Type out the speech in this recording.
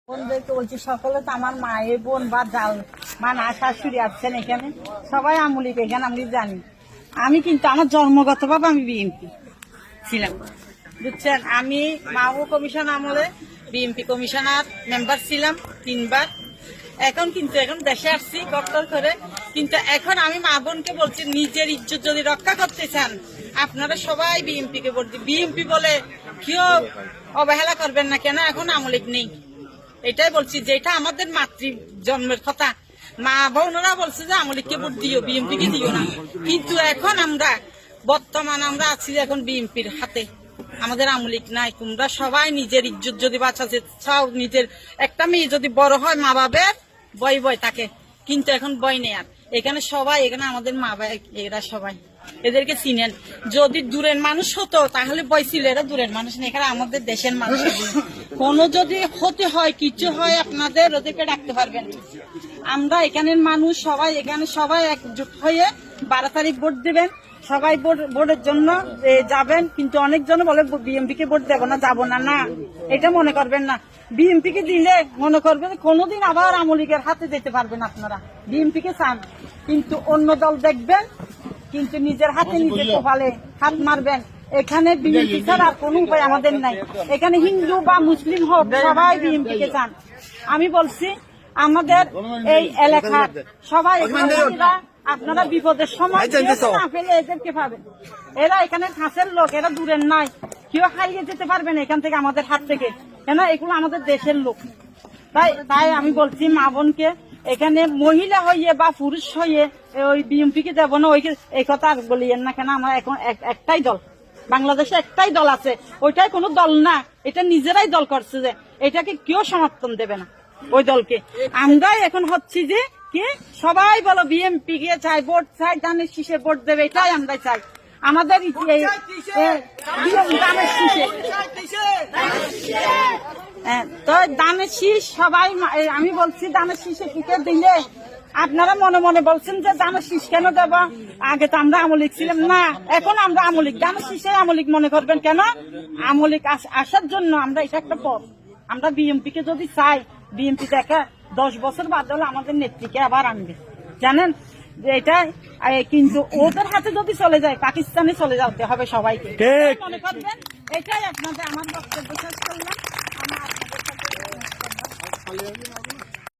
বোনদেরকে বলছি সকলে তো আমার মায়ের বোন বা জাল মা না শাশুড়ি আসছেন এখানে সবাই আমলিক এখানে আমি জানি। আমি কিন্তু আমার জন্মগতভাবে আমি বিএনপি ছিলাম, বুঝছেন। আমি মাহবুব কমিশন আমলে বিএনপি কমিশনার মেম্বার ছিলাম 3 বার। এখন দেশে আসছি কট্টর করে, কিন্তু এখন আমি মা বোনকে বলছি নিজের ইজ্জত যদি রক্ষা করতে চান আপনারা সবাই বিএনপি কে ভোট দিন। বিএনপি বলে কেউ অবহেলা করবেন না, কেন এখন আমলিক নেই এটাই বলছি, যেটা আমাদের মাতৃ জন্মের কথা। মা বোনরা বলছে যে আমলিককে ভোট দিও, বিএনপি কে দিও না, কিন্তু এখন আমরা আমরা আছি এখন বিএনপির হাতে, আমাদের আমলিক নাই। তোমরা সবাই নিজের ইজ্জত যদি বাঁচাতে চাও, নিজের একটা মেয়ে যদি বড় হয় মা বাবার বয় থাকে, কিন্তু এখন বয় নেই আর। এখানে সবাই, এখানে আমাদের মা বাবা এরা সবাই, এদেরকে চিনেন। যদি দূরের মানুষ হতো তাহলে বয় ছিল, এরা দূরের মানুষ না, এখানে আমাদের দেশের মানুষ। কোনো যদি ক্ষতি হয় কিছু হয় আপনাদের ওদেরকে ডাকতে পারবেন। আমরা এখানের মানুষ সবাই, এখানে সবাই একজোট হয়ে 12 তারিখ ভোট দেবেন। সবাই ভোটের জন্য যাবেন, কিন্তু অনেকজন বলে বিএনপি কে ভোট দেবো না, যাবো না। না, এটা মনে করবেন না। বিএনপি কে দিলে মনে করবেন কোনোদিন আবার আমলিগের হাতে যেতে পারবেন আপনারা। বিএনপি কে চান কিন্তু অন্য দল দেখবেন, কিন্তু নিজের হাতে নিজে কপালে হাত মারবেন। এখানে বিএনপি ছাড়া কোনো উপায় আমাদের নাই। এখানে হিন্দু বা মুসলিম হোক সবাই বিএনপি কে চান। আমি বলছি আমাদের এই এলাকার সবাই, আপনারা বিপদের সময় না পেলে এদেরকে পাবেন। এরা এখানে কাছের লোক, এরা দূরের নাই, কেউ হারিয়ে যেতে পারবেন এখান থেকে আমাদের হাত থেকে, কেন এগুলো আমাদের দেশের লোক। তাই আমি বলছি মা বোনকে, এখানে মহিলা হইয়ে বা পুরুষ হইয়ে ওই বিএনপি কে দেবো না, এই কথা আর বলিয়েন না। কেন আমরা এখন একটাই দল, বাংলাদেশে একটাই দল আছে, ওইটাই কোনো দল না, এটা নিজেরাই দল করছে, যে এটাকে কেউ সমর্থন দেবে না ওই দলকে। আমরাই এখন হচ্ছি যে কি সবাই বলো বিএনপি কে চাই, ভোট চাই, ধানের শীষে ভোট দেবে, এটাই আমরা চাই। আমাদের ধানের শীষে তো ধানের শীষ সবাই, আমি বলছি ধানের শীষে টিকে দিলে আপনারা মনে মনে বলছেন যে ধানের শীষ কেন দেব, আগে তো আমরা আমলিক ছিলাম না, এখন আমরা আমলিক, ধানের শীষে আমলিক মনে করবেন কেন? আমলিক আসার জন্য আমরা এটা একটা পথ। আমরা বিএনপি কে যদি চাই, বিএনপি দেখা 10 বছর বাদ হলে আমাদের নেত্রীকে আবার আনবে, জানেন এটা। কিন্তু ওদের হাতে যদি চলে যায়, পাকিস্তানে চলে যেতে হবে সবাইকে, মনে করবেন। এটাই আপনাদের আমার বক্তব্য শেষ করলাম।